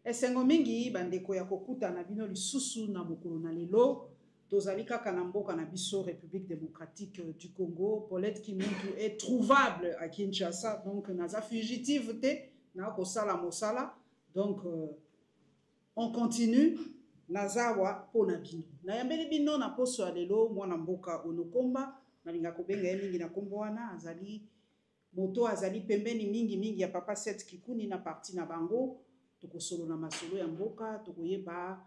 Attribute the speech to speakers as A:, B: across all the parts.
A: Esengo mingi bandeko ya kokuta na bino lisusu na mokolo na lelo tozali kaka na mboka na biso République démocratique du Congo. Paulette Kimuntu est trouvable à Kinshasa, donc naza fugitive te na kosala mosala, donc on continue nazawa pona bino na yambeli bino na poso ya lelo mwana mboka Onokomba na linga kobenga mingi na kombo wana azali moto azali pembeni mingi ya papa Seth Kikuni na parti na bango. Tokosolo na masolo ya mboka tokoyeba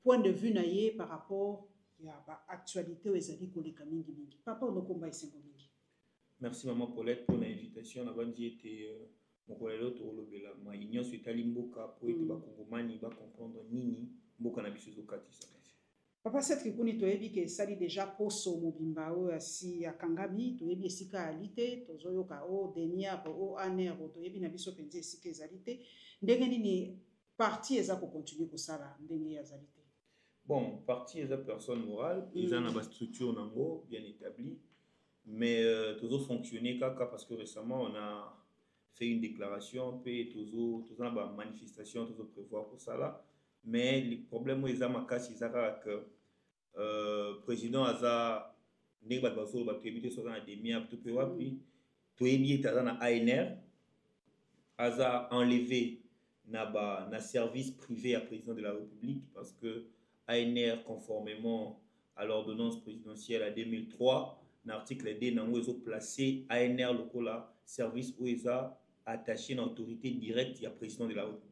A: point de vue na ye par rapport ya ba actualité ezali koleka mingi. Papa Onokomba esengo mingi.
B: Merci maman Paulette pour l'invitation. Na bandi ete mokolelo tolobela ma union etali mboka pour ete ba kongomani ba comprendre nini mboka na biso zokatisa.
A: Papa Seth Kikuni toyebi ke sali déjà poso mobimba o asi akangami toyebi esika alite tozoyoka o denia o aner toyebi na biso penze esika ezalite ndenge nini parti eza ko continuer kosala ndenge yazalite.
B: Bon, parti eza personne morale, ils ont une structure nango bien établie, mais tozo fonctionner kaka parce que récemment on a fait une déclaration puis tozo na ba manifestation tozo prévoir pour ça là. Mais le problème où ils ont makasi izaka que président aza ndenge ba basolo ba tebite so na demia tout pe wapi to yebi taza na ANR aza enlevé na service privé à président de la République parce que ANR conformément à l'ordonnance présidentielle à 2003 l'article D nango ils ont placé ANR lokola service où ils ont attaché une autorité directe à président de la République.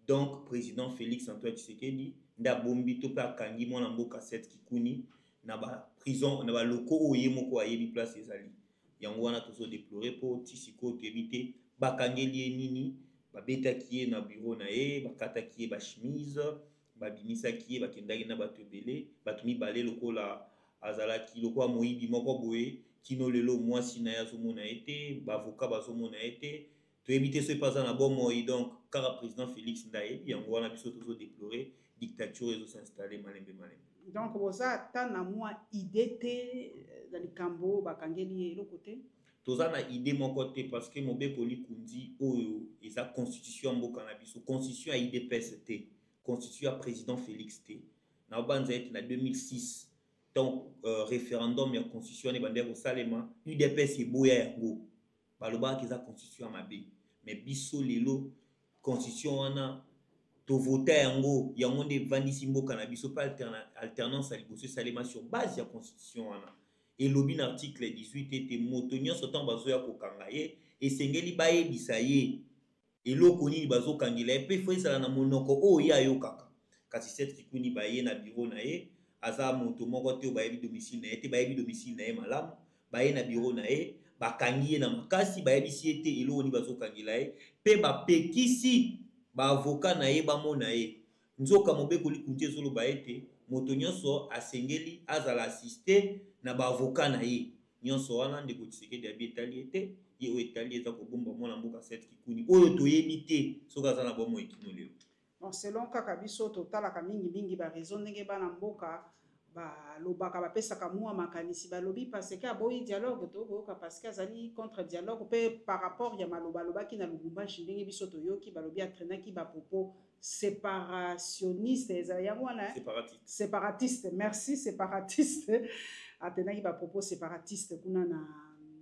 B: Donc, président Félix Antoine Tshisekedi, nda bombi to pa kangi mwana mboka Seth Kikuni na ba prison na ba loko oye moko ayebi place ezali. Yango wana tozo déplorer pour tisiko tebite bakangeli nini ba betaki ye na bureau na ye bakataki ye ba chemise ba bimisaki ye bakendaki na bato ebele bato mibale lokola azalaki lokola moyibi moko boye kino lelo mwasi na ya zomona ete ba avocat bazomona ete to éviter ce pas na bon moi donc car président Félix Ndayebi yango wana biso tozo déplorer dictature ezo s'installer malembe.
A: Donc boza ta na moi idée te dans le cambo bakangeli le côté
B: toza na idée mon côté parce que mobeko likundi oyo eza constitution mboka na biso constitution a IDPS te constitution a président Félix T na banza ete na 2006 donc référendum ya constitution ne bande ko salema UDPS eboya yango baloba ki za constitution mabe mais biso lelo constitution wana to voter yango nde vandisi mboka na biso pas alternance à liboso salema sur base ya constitution wana et lobby article 18 était moto nyonso tan bazo ya kokanga ye esengeli bayebisa ye eloko nini bazo kangela ye pe foi sala na monoko o ya yo kaka kasi Seth Kikuni baye na bureau na ye aza moto moko te bayebi domicile na ye te bayebi domicile na ye malamu baye na bureau na ye bakangi ye na makasi bayebisi ete eloko nini bazo kangela ye pe bapekisi ba avocat na ye bamona ye nzoka mobeko likundi ezoloba ete moto nyonso asengeli azala assister na ba avocat na ye nyonso wana ndeko Tshisekedi abi etali ete ye o etali eza kobomba mwana mboka Seth Kikuni oyo toyebi te soka aza na bomo ekino lelo.
A: Bon, selon kaka biso totalaka mingi ba raison ndenge bana mboka ba lobaka ba pesaka mwa makanisi ba lobi parce que aboyi dialogue to boka parce que azali contre dialogue pe par rapport ya maloba lobaki na Lubumbashi ndenge biso toyoki ba lobi atrenaki ba propos séparationniste ezaya mwana séparatiste merci séparatiste atenaki ba propos séparatiste kuna na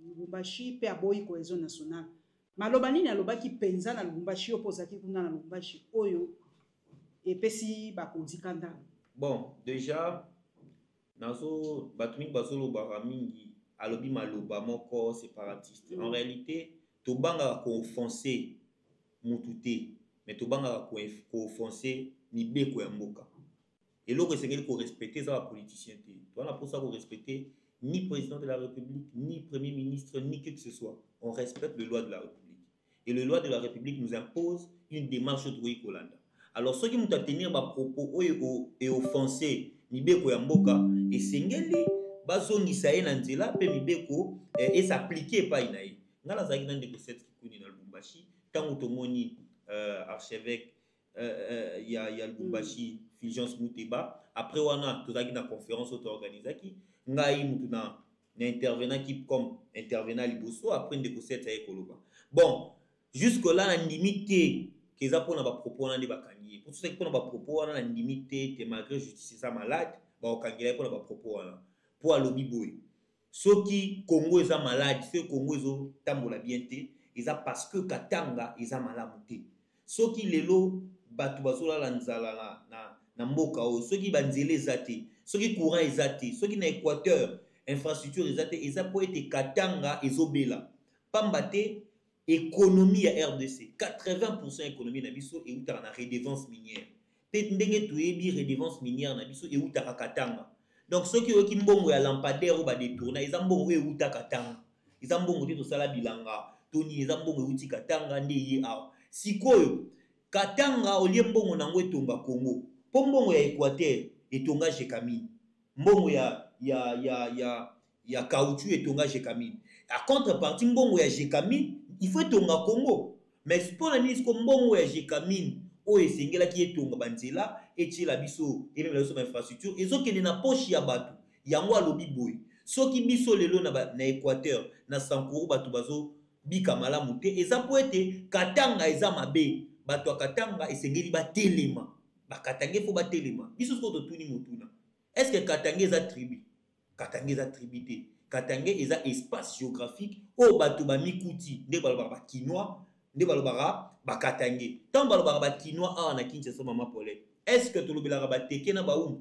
A: Lubumbashi pe aboyi cohésion nationale maloba nini alobaki penza na Lubumbashi opozaki kuna na Lubumbashi oyo epesi ba konzikanda.
B: Bon déjà nazo batuni bazolo baramingi alobi maloba moko séparatiste en réalité to banga ko offenser mututé mais to banga ko offenser mibeko ya mboka eloko esengeli ko respecter za ba politicien te to na pour ça ko respecter ni président de la République ni premier ministre ni qui que ce soit on respecte les lois de la République et les lois de la République nous imposent une démarche de Kolanda. Alors ceux qui m'ont tenir ba propos et offenser mibeko ya mboka esengeli bazongisa ye na nzela mpe mibeko esapplike epai na ye. Nga nazalaki na ndeko Seth Kikuni na Lubumbashi ntango tomoni archevêque ya Lubumbashi Fulgence Muteba. Après wana tozalaki na conférence oyo toorganizaki ngai mutu na intervenaki comme intervenant liboso après ndeko Seth aye koloba. Bon, jusque là na ndimi te keza mpona bapropos wana nde bakangi ye. Pour soki mpona bapropos wana na ndimi te malgré justice eza malade baokangela ye mpona bapropos wana mpo alobi boye soki Congo eza malade, soki Congo ezotambola bien te eza parce que Katanga eza malamu te. Soki lelo bato bazolala nzala na mboka oyo, soki banzela eza te, soki courant eza te, soki na Équateur infrastructure eza te, eza po ete Katanga ezobela. Pamba te économie ya RDC 80% économie na biso eutaka na redevance minière. Pe ndenge toyebi redevance minière na biso eutaka Katanga. Donc soki oyoki mbongo ya lampadaire oyo badetourna eza mbongo oyo euta Katanga. Eza mbongo te tosala bilanga toni, eza mbongo euti Katanga nde ye awa. Sikoyo Katanga olie mbongo nango etonga Congo, po mbongo ya Équateur etonga Jekamine, mbongo ya caoutchouc etonga Jekamine. A contrepartie mbongo ya Jekamine il faut etonga Congo. Mais pour la ministre mbongo ya Jekamine oyo esengelaki etonga banzela etiela biso ememela biso bainfrastructure ezokende na poche ya bato. Yango alobi boye soki biso lelo na Équateur na Sankuru bato bazobika malamu te eza po ete Katanga eza mabe. Bato ya Katanga esengeli batelema, bakatange fo batelema. Biso soko totuni motuna, est-ce que Katanga eza tribu? Katanga eza tribu te. Katanga eza espace géographique oyo bato bamikuti nde balobaka bakinois, nde balobaka bakatange. Tant balobaka bakinois awa na Kinshasa mama Paulette, est-ce que tolobelaka bateke na baumbu?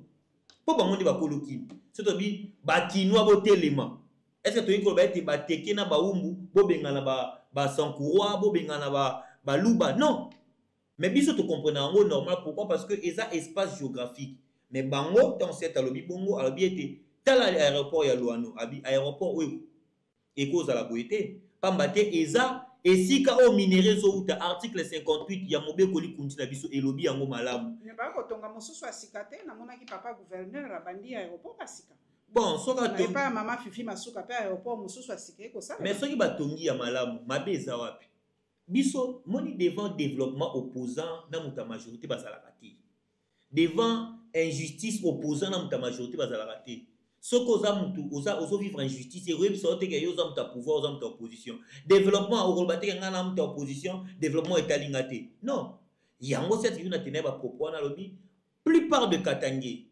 B: Po bango nde bakolokini. So tobi bakinois botelema. Est-ce que toyi koloba ete bateke na baumbu bobengana ba Sankourwa, bobengana baluba? Non. Mais biso to comprendre yango normal. Pourquoi? Parce que eza espace géographique. Mais bango tant c'est alobi bongo alobi ete tala aéroport ya Luano abi aéroport oyo ekozala boyete pamba te eza esika o minéraux zo uta article 58 ya mobeko likunzi na biso elobi yango malamu.
A: Ne ba ko tonga mosusu asika te na monaki papa gouverneur abandi aéroport asika.
B: Bon soka
A: to pas mama Fifi Masuka pe aéroport mosusu asika ko ça.
B: Mais soki batongi ya malamu mabe eza wapi? Biso moni devant développement opposant na muta majorité bazalaka te. Devant injustice opposant na muta majorité bazalaka te. Soko oza mutu ozo vivre injustice et rebi sorte que yo za muta pouvoir oza muta opposition. Développement okolbate nga na muta opposition, développement etalinga te. Non. Yango cette qui na tenait ba propos na lobi plupart de Katangé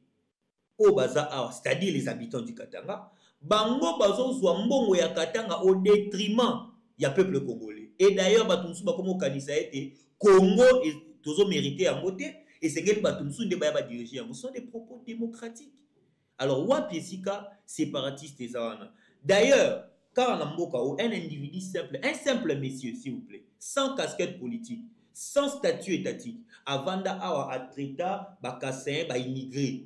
B: au baza c'est-à-dire les habitants du Katanga, bango bazo zwa mbongo ya Katanga au détriment ya peuple congolais. Et d'ailleurs, Batumsu bakomo kanisa ete Congo tozo mérité en moté et c'est que Batumsu ne ba diriger. Ce sont des propos démocratiques. Alors wapi esika séparatiste ezawana. D'ailleurs, quand on a mboka un individu simple, un simple monsieur s'il vous plaît, sans casquette politique, sans statut étatique, avanda awa atreta bakassin ba immigré.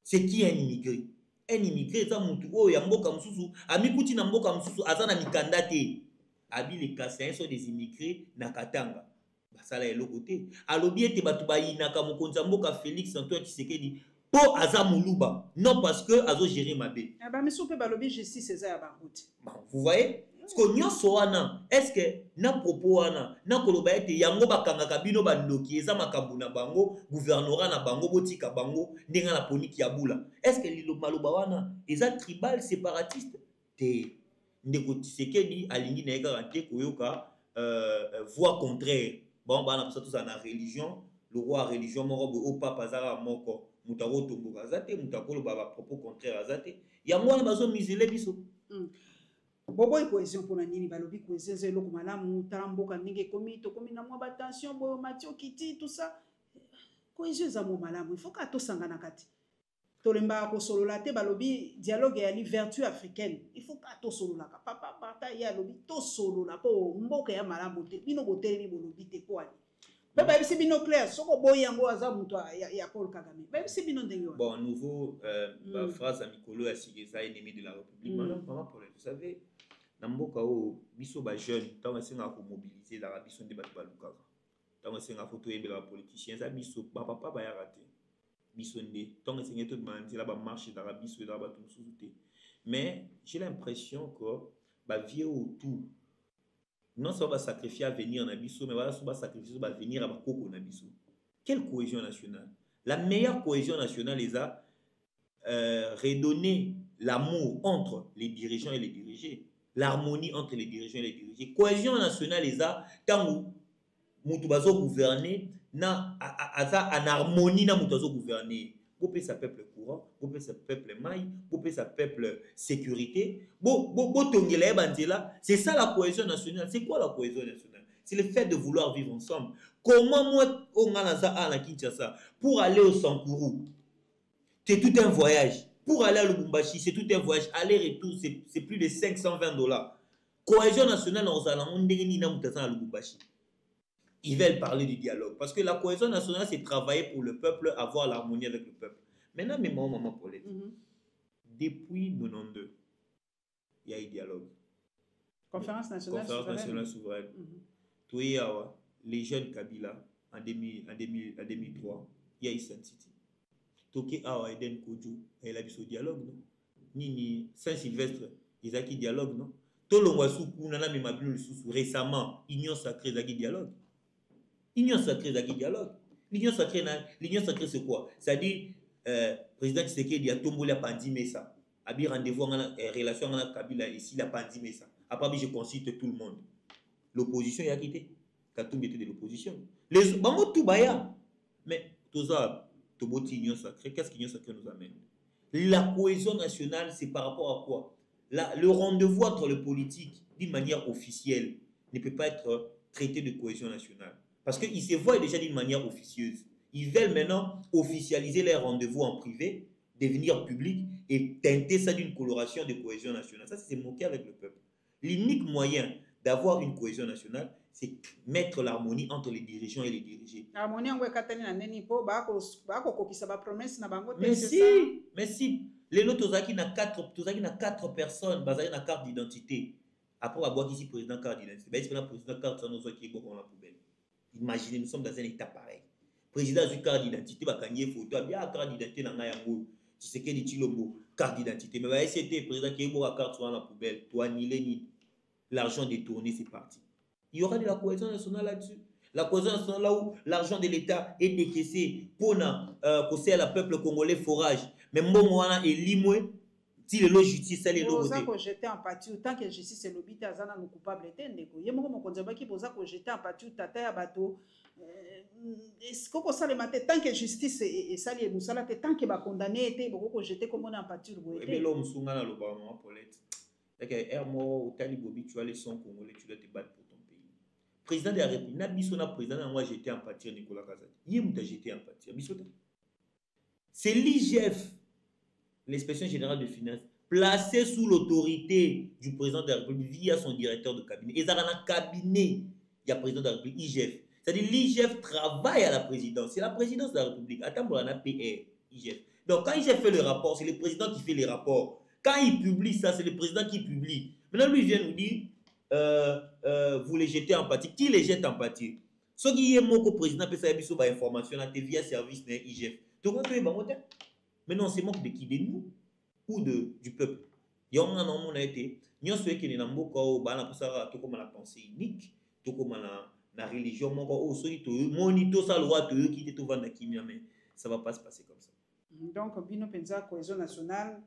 B: C'est qui un immigré? Un immigré eza mutu oyo ya mboka mususu, amikuti na mboka mususu azana mikanda te. Abi les Kassaïens sont des immigrés na Katanga. Basala eloko te. Alobi ete bato bayinaka mokonzi mboka Félix Antoine Tshisekedi po aza muluba. Non parce que azo gérer mabe.
A: Ba miso pe balobi justice eza ya baroute.
B: Vous voyez? Parce que nyonso wana, est-ce que na propos wana, na koloba ete yango bakangaka bino bandoki eza makambo na bango, gouvernorat na bango botika bango ndenga na poniki ya bula. Est-ce que lilo maloba wana eza tribal séparatiste? Te. Ndeko Tshisekedi alingi na eka rante koyoka voix contraire. Bon bana pour ça tous na religion, le roi religion moko au papa azara moko mutako tomboka azate mutako ba propos contraire azate. Ya mwana bazo misele biso.
A: Bobo cohésion pour nini balobi cohésion zelo ko malamu taramboka ndenge komi to komi na mwa ba tension bo Mathieu Kiti tout ça. Cohésion za mo malamu il faut ka to sangana kati. Tolemba ko solola te balobi dialogue ya li vertu africaine il faut pas to solola ka papa bata ya lobi to solola po mboka ya malamu te bino botelemi bolobi te ko ali baba bisi bino clair soko boy yango aza muto ya Paul Kagame baba bisi bino ndenge wa
B: bon nouveau phrase à Mikolo ya Sigeza ennemi de la République maman Paul vous savez na mboka o biso ba jeune tant esenga ko mobiliser la biso nde bato balukaka tant esenga photo yebela ba politiciens za biso ba papa ba ya raté bisonde tant que tout le là marche d'Arabie Saoudite là tout sous mais j'ai l'impression que bah vieux autour non ça va sacrifier à venir en Abisso mais voilà ça va sacrifier va venir à Bakoko en Abisso. Quelle cohésion nationale? La meilleure cohésion nationale les a redonné l'amour entre les dirigeants et les dirigés, l'harmonie entre les dirigeants et les dirigés. Cohésion nationale les a tant mutu bazo gouverner na en harmonie na mutu bazo gouverner. Bopé sa peuple courant, bopé sa peuple maille, bopé sa peuple sécurité. Tongela bandela, c'est ça la cohésion nationale. C'est quoi la cohésion nationale? C'est le fait de vouloir vivre ensemble. Comment moi on a la Kinshasa pour aller au Sankourou? C'est tout un voyage. Pour aller à Lubumbashi, c'est tout un voyage. Aller-retour, c'est plus de $520. Cohésion nationale, on a Lubumbashi. Ils veulent parler du dialogue. Parce que la cohésion nationale, c'est travailler pour le peuple, avoir l'harmonie avec le peuple. Maintenant, mes maman Paulette, depuis 92, il y a eu dialogue.
A: Conférence nationale
B: souveraine. Les jeunes Kabila, en 2003, il y a eu Sun City. Toké Awa Eden Kodjo, il a eu ce dialogue, non? Nini Saint-Sylvestre, ils ont eu dialogue, non? Tolongwasu, Kounana Mimabulu, récemment, Union sacrée, ils ont eu dialogue. Union sacrée, ils ont eu dialogue. L'union sacrée, c'est quoi? C'est-à-dire, président Tshisekedi a tombé la pandémie, ça. A bien rendez-vous en relation avec Kabila, ici, la pandémie, ça. Après, je consulte tout le monde. L'opposition, il a quitté. Katumbi était de l'opposition. Les Bango Toubaya. Mais, tout ça, Union sacrée, qu'est-ce qu'Union sacrée nous amène? La cohésion nationale, c'est par rapport à quoi? Le rendez-vous entre le politique, d'une manière officielle, ne peut pas être traité de cohésion nationale. Parce qu'ils se voient déjà d'une manière officieuse. Ils veulent maintenant officialiser les rendez-vous en privé, devenir public et teinter ça d'une coloration de cohésion nationale. Ça, c'est moquer avec le peuple. L'unique moyen d'avoir une cohésion nationale, c'est mettre l'harmonie entre les dirigeants et les dirigés.
A: Harmonie en
B: mais si. Les lots Tozaki n'a 4 personnes basées na carte d'identité. Après avoir ici président carte d'identité, ben c'est président carte sans nous qui est dans la poubelle. Imaginez, nous sommes dans un état pareil. Président du carte d'identité, va gagner photo, bien carte d'identité dans la yango. Tu sais qu'il dit Chilombo, carte d'identité. Mais bah c'était président qui est beau à carte dans la poubelle. Toi ni ni l'argent détourné, c'est parti. Il y aura de la cohésion nationale là-dessus. La cohésion nationale là où l'argent de l'État est décaissé pour conseiller le peuple congolais forage. Mais moi, et limoué, si le justice, c'est le
A: logo. Vous jeter en pâture, tant que justice est l'obité, azana nous coupable etendeko. Yemo mo konzeba ki boza ko jeter en pâture tata ya bato. Est-ce que ça le matin tant que justice et ça les musala tant que ba condamné était beaucoup ko jeter comme on en pâture boé.
B: Mais l'homme sunga na loba maman Paulette. D'accord, Hermo au Talibobi tu as les sons congolais, tu dois te battre pour ton pays. Président de la République, na biso na président na moi jeter en pâture Nicolas Kazadi. Yemu ta jeter en pâture biso. C'est l'IGF, l'inspection générale de finances, placé sous l'autorité du président de la République via son directeur de cabinet. Et ça dans un cabinet, il y a président de la République, IGF. C'est-à-dire l'IGF travaille à la présidence. C'est la présidence de la République. Attends, on a PR, IGF. Donc quand IGF fait le rapport, c'est le président qui fait les rapports. Quand il publie ça, c'est le président qui publie. Maintenant, lui vient nous dire, vous les jetez en pâture. Qui les jette en pâture? Ce qui est mon président peut savoir sur information via service de IGF. Mais non, c'est manque de qui? De nous ou du peuple. Il y a un été, nous sommes qui n'ont pas la pensée unique, tout comme la religion, ça va pas se passer comme ça.
A: Donc, Bino Penza, cohésion nationale.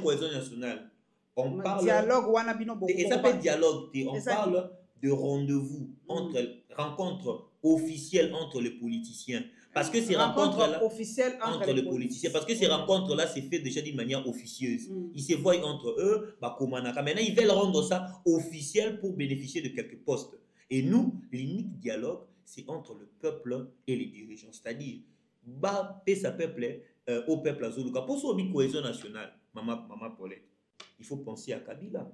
B: Cohésion nationale. On parle
A: dialogue,
B: et ça s'appelle dialogue. On parle de rendez-vous, rencontre officielle entre les politiciens. Parce que ces rencontres-là, entre les politiciens, parce que ces rencontres-là, c'est fait déjà d'une manière officieuse. Ils se voient entre eux, maintenant ils veulent rendre ça officiel pour bénéficier de quelques postes. Et nous, l'unique dialogue, c'est entre le peuple et les dirigeants. C'est-à-dire, au peuple azuluka. Pour ça, une cohésion nationale, maman Paulette, il faut penser à Kabila.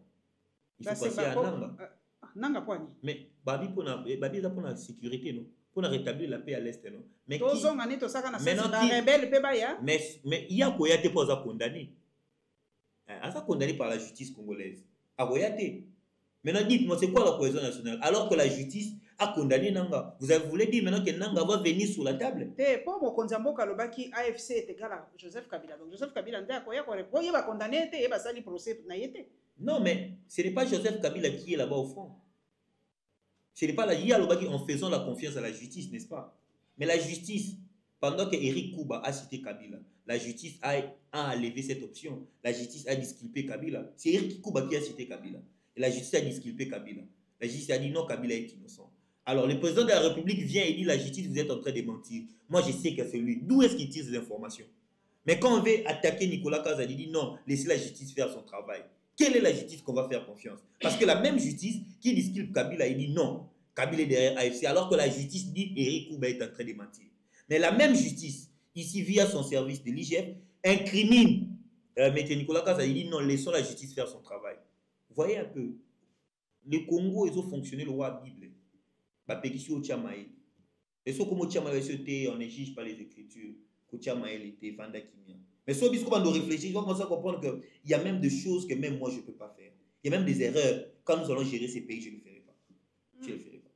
B: Il faut penser à
A: Nanga.
B: Mais Babi pour la sécurité, non? Pour rétablir la paix à l'Est, non? Mais il y a Koyate pour ça condamné. Ça condamné par la justice congolaise. À Koyate. Maintenant, dites-moi, c'est quoi la cohésion nationale? Alors que la justice a condamné Nanga. Vous voulez dire maintenant que Nanga va venir sur la table?
A: Pour Mokonzi Mboka Lobaki, AFC est égal à Joseph Kabila. Donc Joseph Kabila, il va condamner, il va salir procès.
B: Non, mais ce n'est pas Joseph Kabila qui est là-bas au fond. Ce n'est pas la IA Lobaki en faisant la confiance à la justice, n'est-ce pas? Mais la justice, pendant que Eric Kouba a cité Kabila, la justice a enlevé cette option. La justice a disculpé Kabila. C'est Eric Kouba qui a cité Kabila. Et la justice a disculpé Kabila. La justice a dit non, Kabila est innocent. Alors, le président de la République vient et dit la justice, vous êtes en train de mentir. Moi, je sais que c'est lui. D'où est-ce qu'il tire ces informations? Mais quand on veut attaquer Nicolas Kazadi, il dit non, laissez la justice faire son travail. Quelle est la justice qu'on va faire confiance? Parce que la même justice qui disculpe Kabila, il dit non, Kabila est derrière AFC, alors que la justice dit Eric Kouba est en train de mentir. Mais la même justice, ici, via son service de l'IGF, incrimine M. Nicolas Kazadi, il dit non, laissons la justice faire son travail. Vous voyez un peu, le Congo, ils ont fonctionné le roi Bible. Pékissi Chamaïl. Et ce comme Chamaïl était, on n'exige pas les écritures. Que Chamaïl était Vanda Kimia. Mais ce qu'on va réfléchir, on va commencer à comprendre qu'il y a même des choses que même moi je ne peux pas faire. Il y a même des erreurs. Quand nous allons gérer ces pays, je ne le ferai pas. Je ne le ferai pas.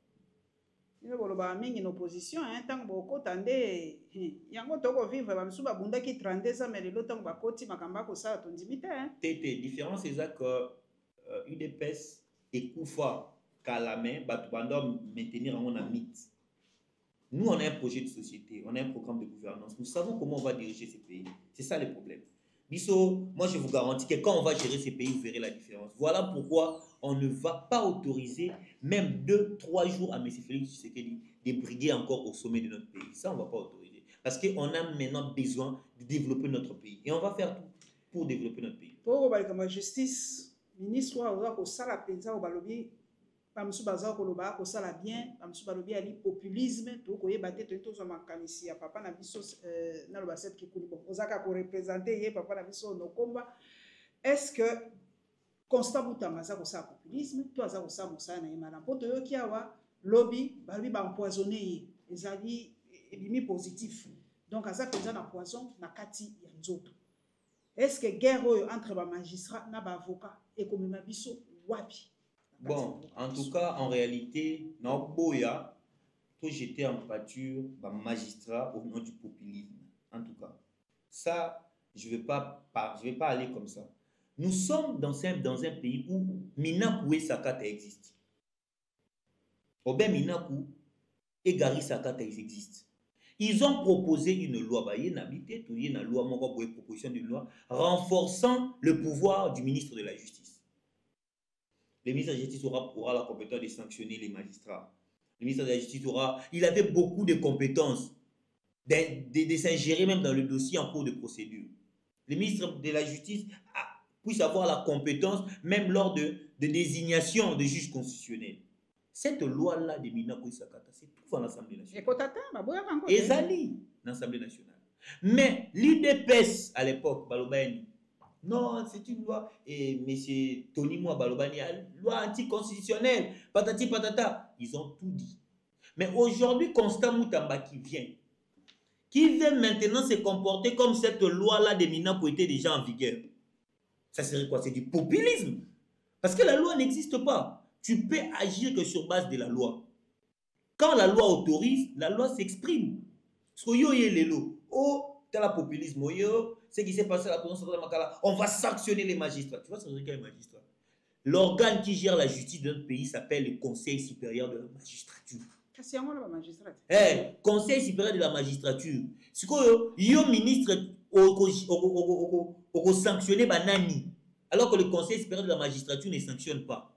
A: Il y a une opposition, tant que beaucoup tendez, il y a un peu vivre, même si Bunda qui 32 ans, mais l'autre temps, Bakoti, Makamba, ça, ton dimité.
B: Tété, différence c'est ça que UDPS et Koufa, Kalamé, Batubanda maintenir en mythe. Nous, on a un projet de société, on a un programme de gouvernance. Nous savons comment on va diriger ces pays. C'est ça le problème. Bisso, moi je vous garantis que quand on va gérer ces pays, vous verrez la différence. Voilà pourquoi on ne va pas autoriser même 2-3 jours à M. Félix Tshisekedi de briguer encore au sommet de notre pays. Ça, on ne va pas autoriser. Parce qu'on a maintenant besoin de développer notre pays. Et on va faire tout pour développer notre pays.
A: Pour la justice, ministre, au sala penza au balobi, Pamsou Bazar Koloba, au sala bien, Pamsou Balobi ali populisme, tout koye baté tout zo makanisi ya papa na biso na lo baset ki kuli bon. Ozaka ko représenter ye papa na biso no komba. Est-ce que constat butama za ko sa populisme, to za ko sa musa na yemala. Poto yo ki awa lobby, balobi ba empoisonner ye. Ezali ebimi positif. Donc aza penza na poison na kati ya nzoto. Est-ce que guerre entre les magistrats et les avocats et comme les wapi?
B: Bon, en tout cas, en réalité, non, Boya, tout j'étais en pâture, magistrat au nom du populisme. En tout cas, ça, je ne vais pas aller comme ça. Nous sommes dans un pays où Minakou et Sakata existent. Oben Minakou et Gari Sakata existent. Ils ont proposé une loi, proposition d'une loi renforçant le pouvoir du ministre de la Justice. Le ministre de la Justice aura la compétence de sanctionner les magistrats. Le ministre de la Justice il avait beaucoup de compétences de s'ingérer même dans le dossier en cours de procédure. Le ministre de la Justice puisse avoir la compétence même lors de désignation de juges constitutionnels. Cette loi-là de Minakou Sakata, c'est tout dans l'Assemblée nationale. Et Zali, dans l'Assemblée nationale. Mais l'IDPS, à l'époque, Balobani, non, c'est une loi, et M. Tony Moua Balobani, loi anticonstitutionnelle, patati patata, ils ont tout dit. Mais aujourd'hui, Constant Moutamba qui veut maintenant se comporter comme cette loi-là de Minakou était déjà en vigueur. Ça serait quoi? C'est du populisme. Parce que la loi n'existe pas. Tu peux agir que sur base de la loi. Quand la loi autorise, la loi s'exprime. Tel populisme, ce qui s'est passé à la province de Makala, on va sanctionner les magistrats. Tu vois, c'est vrai qu'il y a les magistrats. L'organe qui gère la justice de notre pays s'appelle le Conseil supérieur de la magistrature. Conseil supérieur de la magistrature. C'est quoi, le ministre au sanctionner Banani, alors que le Conseil supérieur de la magistrature ne sanctionne pas.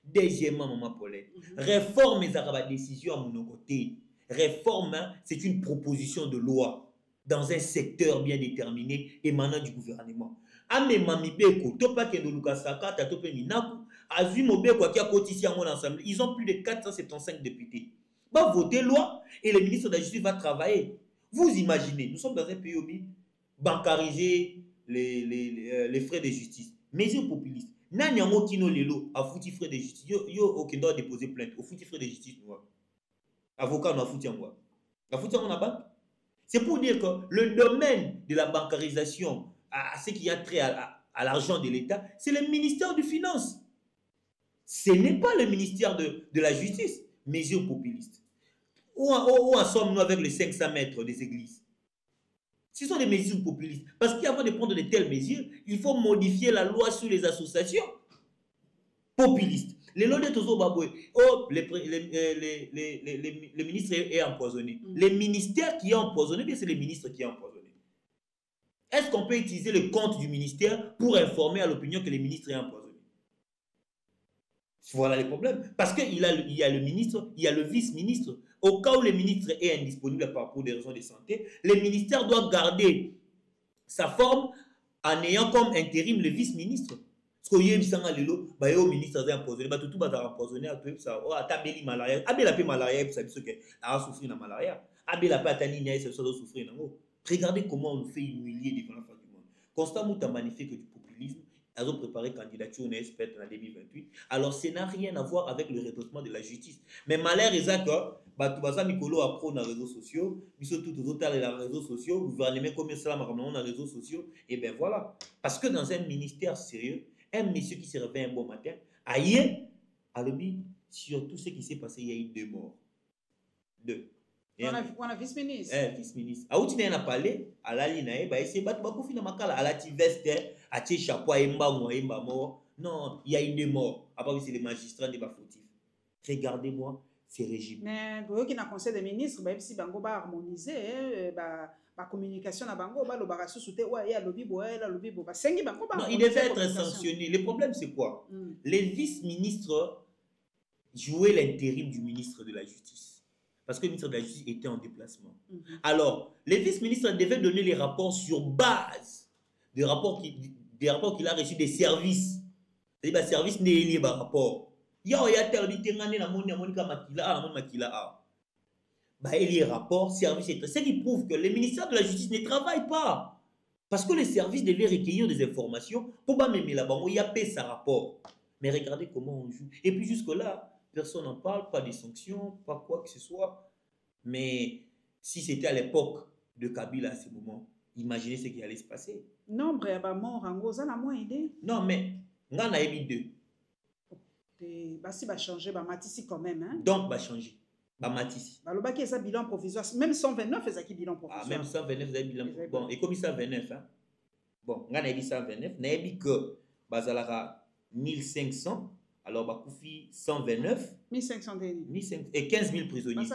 B: Deuxièmement, Maman Paulette, réforme les décisions à mon côté. Réforme, c'est une proposition de loi dans un secteur bien déterminé émanant du gouvernement. Ame Mami Beko, Topa Kendo Lukasaka, Tatope Minaku, Azimo Beko qui a cotisé à mon ensemble, ils ont plus de 475 députés. Va voter loi et le ministre de la Justice va travailler. Vous imaginez, nous sommes dans un pays où bancariser les frais de justice. Mesures populistes. Nani yango kino lelo a fouti frais de justice. Yo aucun doit déposer plainte. Au fouti frais de justice noir. Avocat no a fouti yango. A fouti yango na banque. C'est pour dire que le domaine de la bancarisation à ce qui a trait à l'argent de l'État, c'est le ministère des Finances. Ce n'est pas le ministère de la Justice. mesures populistes. Où en sommes-nous avec les 500 mètres des églises? Ce sont des mesures populistes. Parce qu'avant de prendre de telles mesures, il faut modifier la loi sur les associations populistes. Les lois de Tozo Baboué, le ministre est empoisonné. Les ministères qui ont empoisonné, bien c'est les ministres qui ont empoisonné. Est-ce qu'on peut utiliser le compte du ministère pour informer à l'opinion que les ministres est empoisonné? Voilà le problème. Parce qu'il y a le ministre, il y a le vice-ministre. Au cas où le ministre est indisponible pour des raisons de santé, le ministère doit garder sa forme en ayant comme intérim le vice-ministre. Parce qu'il y a un ministre qui est empoisonné, tout va empoisonné, il malaria, souffrir de malaria, souffrir. Regardez comment on nous fait humilier devant la face du monde. Constant Mouta magnifique du populisme. Elles ont préparé candidature on est expert en 2028. Alors, ça n'a rien à voir avec le redressement de la justice. Mais malheur est que Mikolo a pro dans les réseaux sociaux, tout dans les réseaux sociaux, le gouvernement comme ça dans les réseaux sociaux, et bien voilà. Parce que dans un ministère sérieux, un monsieur qui se réveille un bon matin, aïe, à l'objet, sur tout ce qui s'est passé, il y a eu 2 morts. 2.
A: On a vice-ministre.
B: Vice-ministre. A où tu n'as pas parlé, à la ligne, c'est beaucoup fini makala, à la tiveste, à tes chapeaux, mort. Non, il y a eu 2 morts. Après, c'est les magistrats des fautifs. Regardez-moi ces régimes.
A: Mais pour eux qui ont un conseil des ministres, si Bango va harmoniser, la communication à Bango, le barasso souté, ouais, il y a lobby,
B: non, il devait être sanctionné. Le problème, c'est quoi? Les vice-ministres jouaient l'intérim du ministre de la Justice. Parce que le ministre de la Justice était en déplacement. Alors, les vice-ministres devaient donner les rapports sur base des rapports qu'il a reçus des services. C'est-à-dire que service n'est lié par rapport. Il y a tel rapport, service et ce qui prouve que les ministères de la Justice ne travaillent pas. Parce que les services devaient recueillir des informations pour pas même là-bas. Il y a pas sa rapport. Mais regardez comment on joue. Et puis jusque-là, personne n'en parle, pas de sanctions, pas quoi que ce soit. Mais si c'était à l'époque de Kabila à ce moment, imaginez ce qui allait se passer.
A: Non, mort, Rango, ça n'a moins idée.
B: Non, mais on a eu 2.
A: Si va changer, Matisse quand même. Hein?
B: Donc, va changer. Matisse.
A: Le ça bilan provisoire. Même 129, c'est qui bilan provisoire.
B: Ah, même 129, c'est bilan provisoire. Bon, et comme 129, hein? Bon, on a dit 129, on a dit que Bazalara 1500. Alors, Bakoufi 129.
A: 1500
B: et 15 000 prisonniers.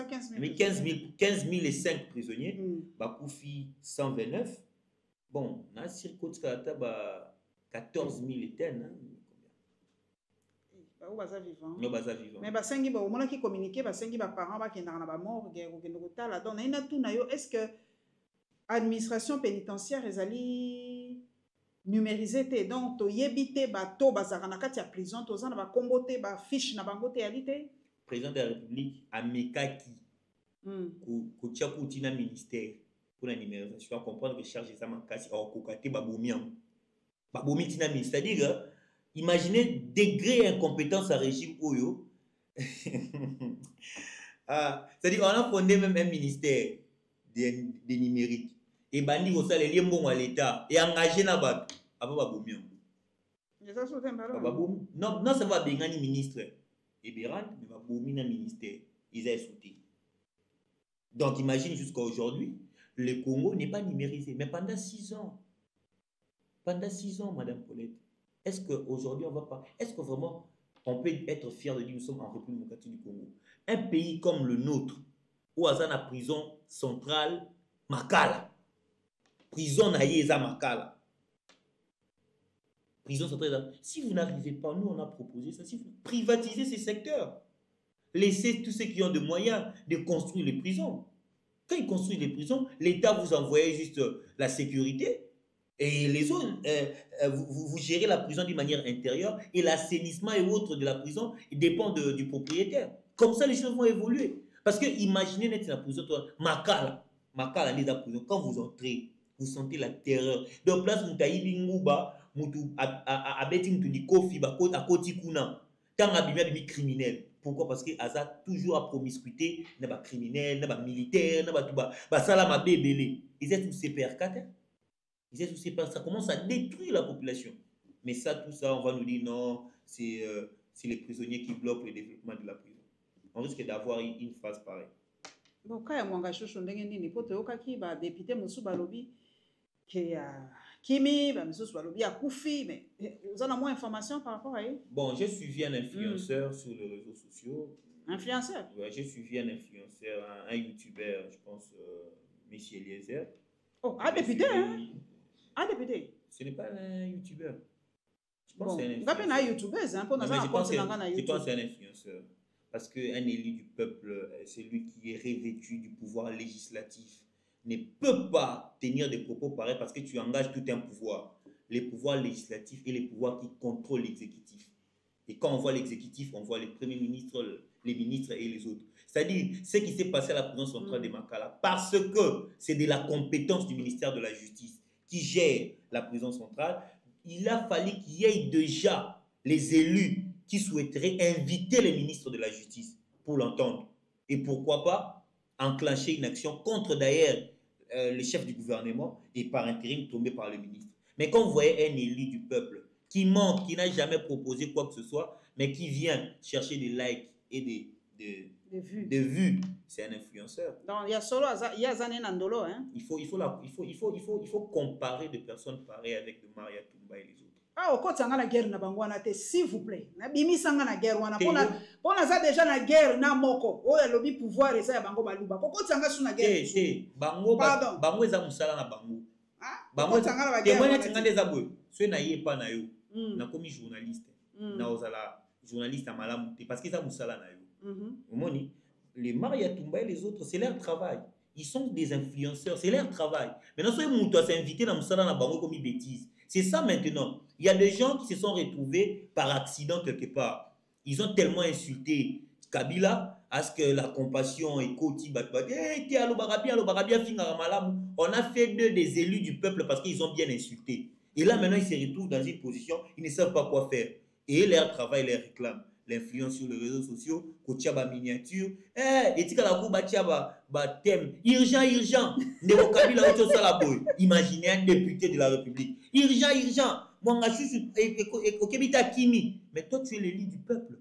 B: 15 000 et 5 prisonniers. Bakoufi 129. Bon, on a circuit 14 000 éternes.
A: Mais basengi ba omona ki communiquer basengi ba parents ba kenda na ba mort gero kotala donc na tout na yo est-ce que administration pénitentiaire ezali numérisé te donc to yebite bato bazaka na kati ya prison to zana ba kombote ba fiche na bango te yalité
B: président de la République amekaki ko tchaku tina ministère pour la numérisation comprendre que charge ça makasi au kokate babomiam babomi tina ministère c'est-à-dire imaginez degré incompétence à régime Oyo. C'est-à-dire on a fondé même un ministère des numériques. Et bandi au salaire lié bon à l'État et engagé na bat. Après baboumi. Non, non ça va bien ni ministre. Et Béran, mais baboumi na ministère. Ils ont sauté. Donc imagine jusqu'à aujourd'hui, le Congo n'est pas numérisé. Mais pendant 6 ans. Pendant 6 ans, Madame Paulette. Est-ce qu'aujourd'hui, on va pas. Est-ce que vraiment, on peut être fier de dire que nous sommes en République démocratique du Congo? Un pays comme le nôtre, où on a la prison centrale, Makala. Prison Naïeza Makala. Prison centrale. Si vous n'arrivez pas, nous, on a proposé ça. Si vous privatisez ces secteurs, laissez tous ceux qui ont de moyens de construire les prisons. Quand ils construisent les prisons, l'État vous envoie juste la sécurité. Et les autres, vous gérez la prison d'une manière intérieure et l'assainissement et autres de la prison dépend du propriétaire. Comme ça, les choses vont évoluer. Parce que imaginez net la prison, Makala, la prison, quand vous entrez, vous sentez la terreur. Donc, place Moutaïbi Ngouba, Moutou, Abeti Moutouni Kofi, à Kotikuna, tant abîmé criminel. Pourquoi? Parce que Aza toujours à promiscuité, n'a pas criminel, n'a pas militaire, n'a pas tout bas, ça là, ma bébé. Ils sont tous ces PR4. Ça commence à détruire la population. Mais ça, tout ça, on va nous dire non, c'est les prisonniers qui bloquent le développement de la prison. on risque d'avoir une phase pareille.
A: Bon, quand il y a Mwanga Chouchou, ndenge po toyoka ki ba député musu balobi que Kimi, ba musu balobi akufi, mais vous en avez moins d'informations par rapport à eux?
B: Bon, j'ai suivi un influenceur sur les réseaux sociaux.
A: Influenceur?
B: Ouais, j'ai suivi un influenceur, un youtubeur, je pense, Monsieur Eliezer.
A: Oh, un député, hein? Un député.
B: Ce n'est pas un youtubeur. Je pense
A: bon,
B: que c'est un
A: influenceur. Un youtubeuse, hein, pour nous
B: je pense que c'est un influenceur. Parce qu'un élu du peuple, celui qui est revêtu du pouvoir législatif, ne peut pas tenir des propos pareils parce que tu engages tout un pouvoir. Les pouvoirs législatifs et les pouvoirs qui contrôlent l'exécutif. Et quand on voit l'exécutif, on voit les premiers ministres, les ministres et les autres. C'est-à-dire, ce qui s'est passé à la présidence centrale de Makala, parce que c'est de la compétence du ministère de la Justice qui gère la présidence centrale, il a fallu qu'il y ait déjà les élus qui souhaiteraient inviter les ministres de la Justice pour l'entendre. Et pourquoi pas enclencher une action contre d'ailleurs le chef du gouvernement et par intérim tombé par le ministre. Mais quand vous voyez un élu du peuple qui ment, qui n'a jamais proposé quoi que ce soit, mais qui vient chercher des likes et des vues, c'est un influenceur.
A: Donc il y a solo, il y a Zané Nandolo, hein.
B: Il faut comparer des personnes pareilles avec de Maria Toumba et les autres.
A: Ah, au côté de la guerre na bangwana te, s'il vous plaît. Na bimi sanga na guerre wana. Pona za déjà na guerre na moko. O ya lobi pouvoir esa ya bango baluba. Au côté sanga su na guerre.
B: Bango eza musala na bango. Bango sanga na guerre. Témoignage sanga des abou. Ceux na yé pas na yo. Na komi journaliste. Na ozala journaliste à malamu te parce qu'ils ont musala na yo. Omoni les Maria Toumba et les autres, c'est leur travail. Ils sont des influenceurs, c'est leur travail. Maintenant, si on doit s'inviter dans musala na bango comme une bêtise. C'est ça maintenant. Il y a des gens qui se sont retrouvés par accident quelque part. Ils ont tellement insulté Kabila à ce que la compassion et Koti on a fait d'eux des élus du peuple parce qu'ils ont bien insulté. Et là maintenant ils se retrouvent dans une position, ils ne savent pas quoi faire. Et leur travail les réclame. L'influence sur les réseaux sociaux, Kotiaba miniature, thème, urgent, imaginez un député de la République, urgent, mais toi tu es l'élu du peuple.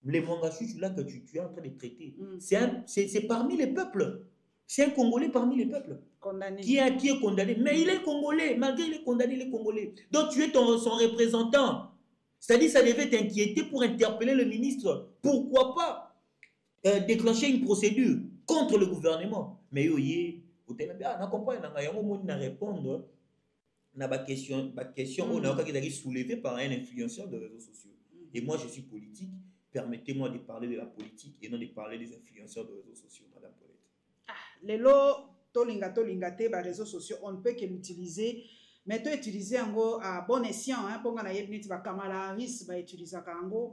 B: Les Mwangashuchu là que tu es en train de traiter, c'est parmi les peuples, c'est un Congolais parmi les peuples.
A: Condamné.
B: Qui est condamné, mais il est Congolais, malgré il est condamné, il est Congolais. Donc tu es son représentant. C'est-à-dire ça devait t'inquiéter pour interpeller le ministre. Pourquoi pas déclencher une procédure contre le gouvernement? Mais on comprend, on a répondre à ma question, on a soulevée par un influenceur de réseaux sociaux. Et moi, je suis politique. Permettez-moi de parler de la politique et non de parler des influenceurs de réseaux sociaux, Madame Paulette.
A: Les lots, tolinga, les réseaux sociaux, on ne peut que l'utiliser. Mais tu utilises à bon escient, hein, pour que Kamala Harris utilise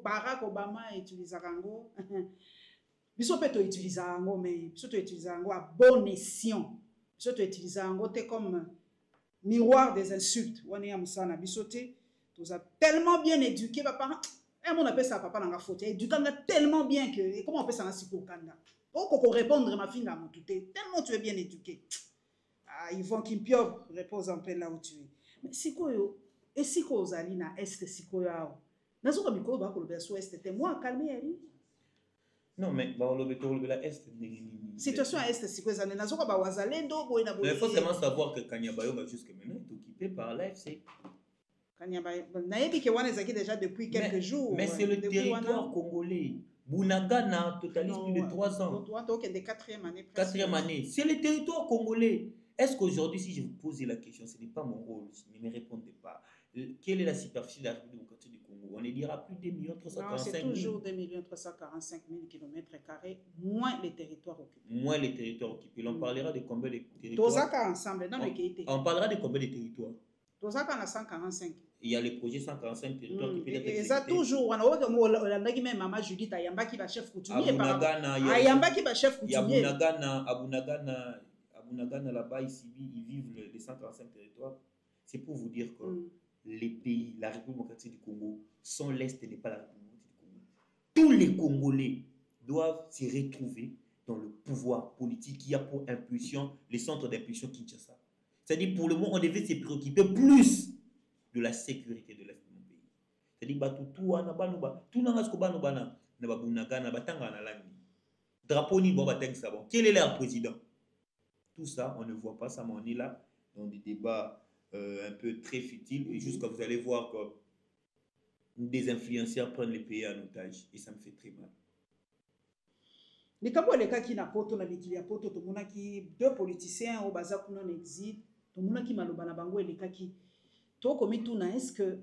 A: Barack Obama utilise biso peut utiliser mais biso utilise à bon escient. Biso utilise comme miroir des insultes. On est amsana biso tu as tellement bien éduqué papa. On appelle ça papa dans la faute. Éduqué tellement bien que comment on peut s'en assurer au Canada. Pour répondre ma fille à mon tout tellement tu es bien éduqué. Yvon Kimpio repose en paix là où tu es. Mais si quoi et si quoi aux alliés na est si quoi yao. Nazo comme quoi ba ko le berso est te moi calmer ali.
B: Non mais ba le la est
A: situation est si quoi zane nazo ba wazalendo boy na boy.
B: Mais il faut seulement savoir que Kanyabayo va jusque maintenant est occupé par l'AFC.
A: Kanyabayo na yebi ke wana zaki déjà depuis quelques jours.
B: Mais c'est le territoire congolais. Bunagana totalise plus de 3 ans.
A: Donc de 4e année.
B: 4e année. C'est le territoire congolais. Est-ce qu'aujourd'hui, si je vous pose la question, ce n'est pas mon rôle, ne me répondez pas. Quelle est la superficie de la République démocratique du Congo? On ne dira plus 2 345 000.
A: C'est toujours 2 345 000 km², moins les territoires occupés.
B: Moins les territoires occupés. On parlera de combien de territoires? On parlera de combien de territoires?
A: 145.
B: Il y a les projets 145 territoires qui peuvent être exécutés.
A: Et ça toujours, on a même Maman Judith Ayambaki va chef coutumier.
B: Ayambaki va chef coutumier. Abunagana là-bas, ici, ils vivent les 145 territoires. C'est pour vous dire que les pays, la République démocratique du Congo, sont l'Est et n'est pas la République démocratique du Congo. Tous les Congolais doivent se retrouver dans le pouvoir politique qui a pour impulsion les centres d'impulsion Kinshasa. C'est-à-dire, pour le moment, on devait se préoccuper plus de la sécurité de l'Est de mon pays. C'est-à-dire, na babunaka na batanga na langi. Drapeau ni bon bateng sabon. Quel est leur président? Tout ça, on ne voit pas ça, mais on est là dans des débats un peu très futiles et jusqu'à vous allez voir que des influenceurs prennent les pays en otage et ça me fait très mal.
A: Les Cabo les cas qui n'a pas ton avec a poto tout monde qui deux politiciens au bazar pour non exit tout monde qui maloba na bango les cas qui to comme tout na est-ce que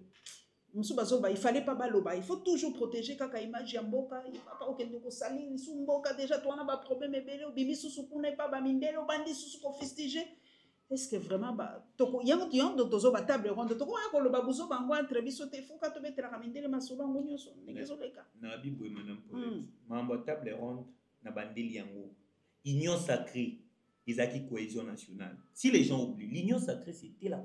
A: il fallait pas baloba, il faut toujours protéger kaka image ya mboka, il faut pas okende ko salir sous mboka déjà toi on a pas problème ebele obimi sous pour ne pas ba mindelo bandi sous ko festiger. Est-ce que vraiment ba toko yango tiang de tozo ba table ronde toko ya ko loba buzo bango entre biso te faut ka to mettre la mindele masolo ngonyo so ngezo leka.
B: Na bibo madame Paulette. Mambo table ronde na bandeli yango. Union sacrée, ils acquis cohésion nationale. Si les gens oublient, l'union sacrée c'était la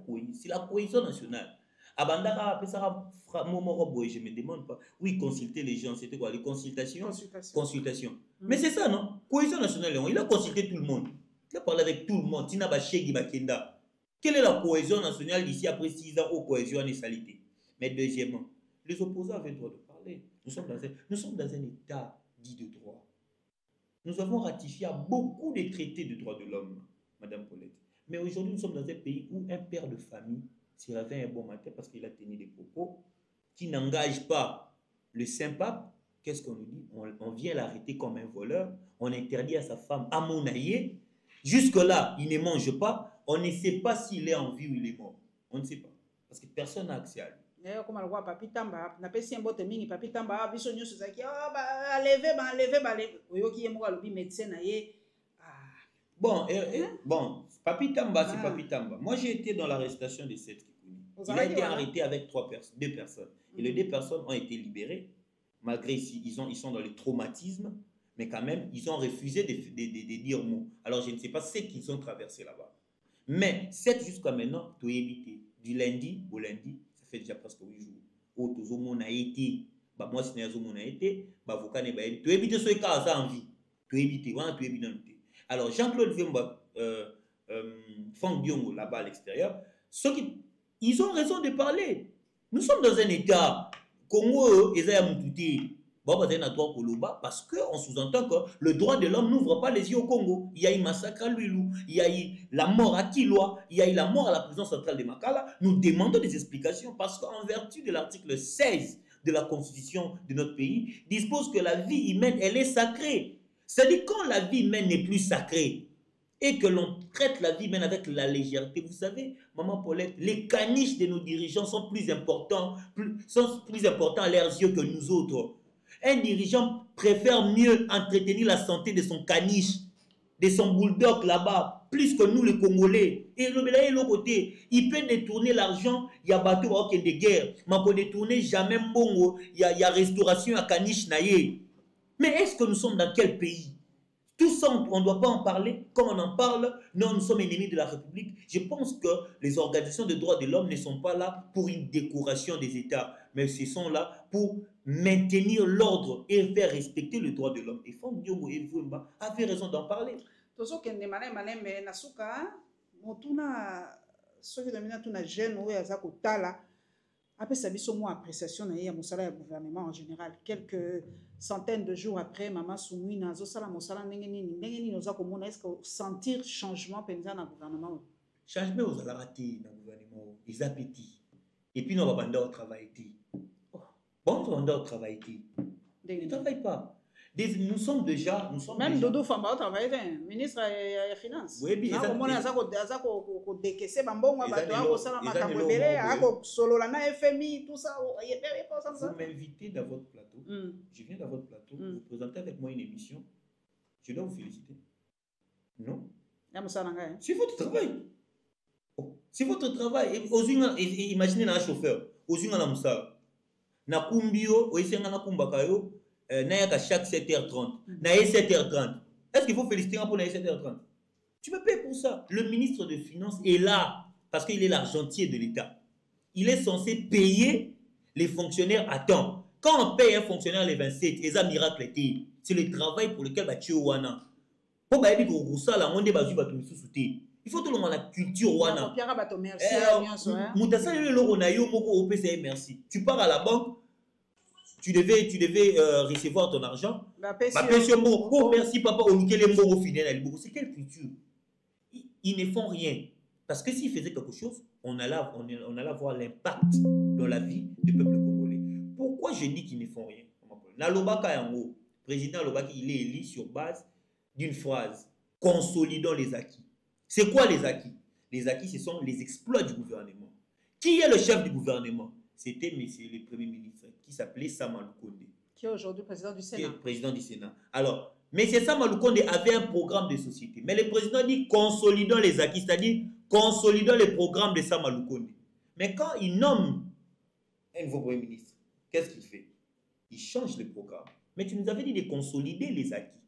B: cohésion nationale. Abandaka pesara momoro boy, je me demande pas. Oui, consulter les gens, c'était quoi les consultations? Consultation. Mais c'est ça non? Cohésion nationale, il a consulté tout le monde. Il a parlé avec tout le monde. Tina Bachegi Bakenda. Quelle est la cohésion nationale d'ici après 6 ans aux cohésion et salité? Mais deuxièmement, les opposants avaient le droit de parler. Nous sommes dans un état dit de droit. Nous avons ratifié à beaucoup de traités de droits de l'homme, Madame Paulette. Mais aujourd'hui, nous sommes dans un pays où un père de famille se réveille un bon matin parce qu'il a tenu des propos qui n'engagent pas le Saint-Pape. Qu'est-ce qu'on nous dit? On vient l'arrêter comme un voleur. On interdit à sa femme à monailler. Jusque-là, il ne mange pas. On ne sait pas s'il est en vie ou il est mort. On ne sait pas. Parce que personne n'a accès à lui.
A: Comme on voit papi tamba na pesi un bote mingi papi tamba biso nyoso zaki lever oyoki yemo alobi médecin na ye
B: bon papi tamba c'est papi tamba. Moi j'ai été dans l'arrestation de Seth Kikuni. Il a été arrêté avec deux personnes et les 2 personnes ont été libérées malgré ils sont dans le traumatisme mais quand même ils ont refusé de dire mot. Alors je ne sais pas ce qu'ils ont traversé là-bas mais Seth jusqu'à maintenant tu es évité du lundi au lundi. Fait déjà presque 8 jours. Au tout monde a été, moi si on a été, avocat ne bail. Tu évites ce cas ça en vie. Tu évites, voilà tu évites. Alors Jean-Claude Vemba, Franck Diongo là-bas à l'extérieur, ils ont raison de parler. Nous sommes dans un état Congo ils ont mutouté. Parce qu'on sous-entend que le droit de l'homme n'ouvre pas les yeux au Congo. Il y a eu massacre à Luilou, il y a eu la mort à Kilwa, il y a eu la mort à la prison centrale de Makala. Nous demandons des explications parce qu'en vertu de l'article 16 de la Constitution de notre pays, dispose que la vie humaine, elle est sacrée. C'est-à-dire quand la vie humaine n'est plus sacrée et que l'on traite la vie humaine avec la légèreté, vous savez, Maman Paulette, les caniches de nos dirigeants sont plus importants à leurs yeux que nous autres. Un dirigeant préfère mieux entretenir la santé de son caniche, de son bulldog là-bas, plus que nous les Congolais. Et l'autre côté, il peut détourner l'argent, il y a bateau de guerre, mais on ne peut détourner jamais mbongo, il y a restauration à caniche naïe. Mais est-ce que nous sommes dans quel pays? Tout ça, on ne doit pas en parler. Quand on en parle, non, nous sommes ennemis de la République. Je pense que les organisations de droits de l'homme ne sont pas là pour une décoration des États, mais ce sont là pour maintenir l'ordre et faire respecter le droit de l'homme. Et Franck Diongo et Vemba avaient raison d'en parler.
A: Tozo kende malem mais nasuka motuna soki domina tuna jeune oyo azako tala après ça biso mo appréciation na ya mosala ya gouvernement en général quelques centaines de jours après Mama Soumouina zo sala mosala ndenge nini ozako mona est-ce que sentir changement penza na gouvernement
B: changement aux alaraté na gouvernement ils appétit et puis nous va banda au travail bon on doit travailler ils ne travaillent pas. Nous sommes déjà
A: même Dodo Famba travaille ministre des finances
B: oui bien
A: na mona azako décaisser bambongo bato ako sala makambo belé ako solola na FMI tout ça
B: vous m'invitez dans votre plateau je viens dans votre plateau vous présentez avec moi une émission je dois vous féliciter non c'est votre travail c'est votre travail imaginez un chauffeur ozinga na musala na kumbio oisenga na kumbaka yo na chaque 7h30 na 7h30 est-ce qu'il faut féliciter pour na 7h30 tu me payes pour ça. Le ministre des Finances est là parce qu'il est l'argentier de l'État. Il est censé payer les fonctionnaires à temps. Quand on paye un fonctionnaire les 27 et ça miracle était c'est le travail pour lequel tu es wana pour ba dire que ça la monde ba ju ba to souté il faut tout le monde la culture wana
A: merci
B: mutasa le loro na yo moko opesa merci tu pars à la banque tu devais recevoir ton argent.
A: Ma
B: pension, oh, merci papa, on nous les mots au final. C'est quelle culture? Ils ne font rien. Parce que s'ils faisaient quelque chose, on allait voir l'impact dans la vie du peuple congolais. Pourquoi je dis qu'ils ne font rien? Nalobaka Yango, président Lobaki, il est élu sur base d'une phrase, consolidant les acquis. C'est quoi les acquis? Les acquis, ce sont les exploits du gouvernement. Qui est le chef du gouvernement? C'était monsieur le Premier ministre, qui s'appelait Sama Lukonde.
A: Qui est aujourd'hui président du Sénat.
B: Président du Sénat. Alors, M. Sama Lukonde avait un programme de société. Mais le président dit consolidant les acquis, c'est-à-dire consolidant les programmes de Sama Lukonde. Mais quand il nomme un nouveau Premier ministre, qu'est-ce qu'il fait? Il change le programme. Mais tu nous avais dit de consolider les acquis.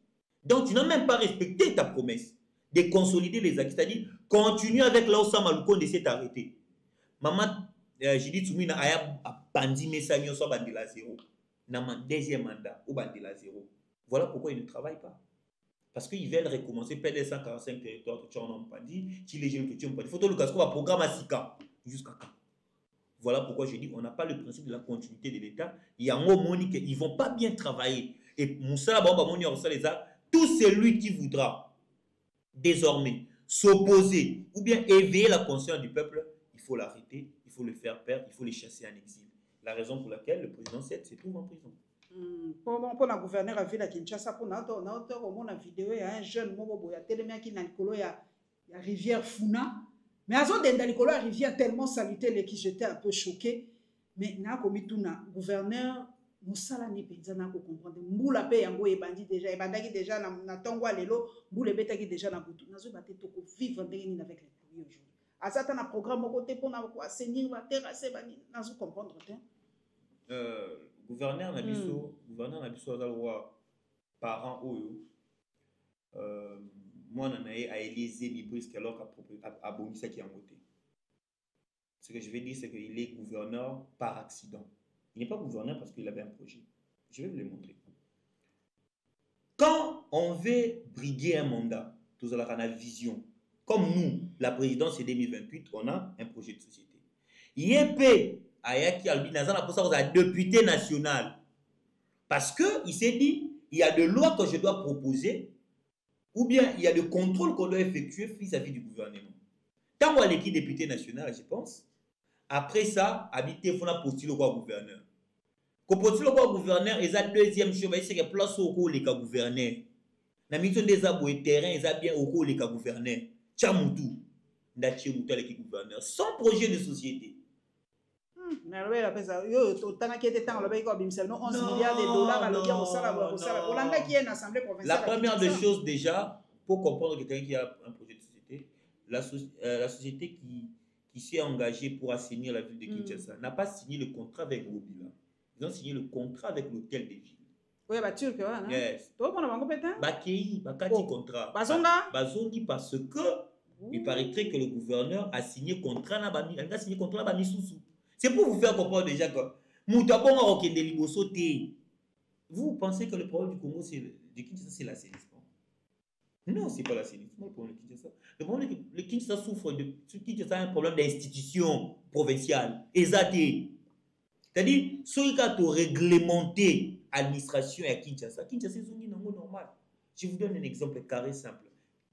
B: Donc, tu n'as même pas respecté ta promesse de consolider les acquis. C'est-à-dire, continue avec là où Sama Lukonde s'est arrêté. Maman, j'ai dit, tu m'as bandi Messanio soit bandi la zéro. Dans mon deuxième mandat, ou bandi la zéro. Voilà pourquoi ils ne travaillent pas. Parce qu'ils veulent recommencer, perdre 145 territoires, tu en as bandi, tu les jeunes que tu as bandi. Il faut que le casque va programme à 6 ans. Jusqu'à quand? Voilà pourquoi je dis, on n'a pas le principe de la continuité de l'État. Il y a un moment qu'ils ne vont pas bien travailler. Et Moussa, tout celui qui voudra désormais s'opposer ou bien éveiller la conscience du peuple, il faut l'arrêter, il faut le faire perdre, il faut le chasser en exil. La raison pour laquelle le président Seth se trouve en prison.
A: Pour la gouverneure à ville à Kinshasa, pour notre vidéo, il y a un jeune qui a tellement qui il y a rivière Funa. Mais à zone dans la rivière tellement salutaire qui j'étais un peu choqué. Mais na commis tout na gouverneur Moussala ni penzana ko comprendre. Mbula pe yango e bandi déjà e bandaki déjà na tongwa lelo, mbule betaki déjà na butu. Nazo baté to ko vivre ndenge avec les pluies aujourd'hui. Azata na programme côté pour na ko assainir ba terrasser bani nazo comprendre te.
B: Gouverneur Nabiso azalwa parents oyo moi on a Élysée Librisque alors qu'à Bonissa qui est en côté. Ce que je vais dire, c'est qu'il est gouverneur par accident. Il n'est pas gouverneur parce qu'il avait un projet. Je vais vous le montrer. Quand on veut briguer un mandat, tout ça, on a une vision. Comme nous, la présidence c'est 2028, on a un projet de société. Yépe Ayaki Albinazan a pour ça un député national. Parce qu'il s'est dit, il y a des lois que je dois proposer, ou bien il y a des contrôles qu'on doit effectuer vis-à-vis du gouvernement. Tant qu'on est député national, je pense, après ça, habiter, il faut postuler au gouverneur. Quand postuler au gouverneur, il y a deuxième chose, c'est que place au cours les gouverneurs. La mission des aboués terrain, il y a bien au cours les gouverneurs. Tchamoutou, Ndachemoutou les gouverneurs. Sans projet de société.
A: La première
B: des choses déjà, pour comprendre quelqu'un qui a un projet de société, la société qui s'est engagée pour assainir la ville de Kinshasa n'a pas signé le contrat avec Mobila. Ils ont signé le contrat avec l'hôtel des villes.
A: Oui, bah tu vois,
B: yes. Bakei, Bakati contrat. Bazongi parce que il paraîtrait que le gouverneur a signé contrat là, il a signé contrat là, Misusu. C'est pour vous faire comprendre déjà que vous pensez que le problème du Congo, de Kinshasa, c'est l'assainissement. Non, ce n'est pas l'assainissement, le problème de Kinshasa. Le problème est que le Kinshasa souffre Kinshasa a un problème d'institution provinciale. C'est-à-dire, si on a réglementé l'administration à Kinshasa, Kinshasa est normal. Je vous donne un exemple carré simple.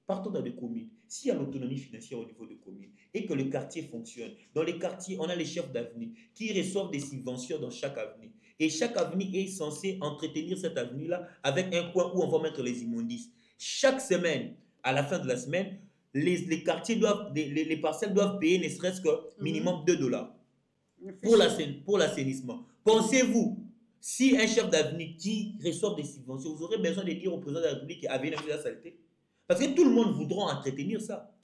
B: Partons dans des communes. S'il y a l'autonomie financière au niveau des communes et que le quartier fonctionne, dans les quartiers, on a les chefs d'avenue qui reçoivent des subventions dans chaque avenue. Et chaque avenue est censée entretenir cette avenue-là avec un coin où on va mettre les immondices. Chaque semaine, à la fin de la semaine, les quartiers doivent, les parcelles doivent payer ne serait-ce que minimum $2 pour l'assainissement. Pensez-vous, si un chef d'avenue qui reçoit des subventions, vous aurez besoin de dire au président de la République qu'il avait une saleté? Parce que tout le monde voudra entretenir ça.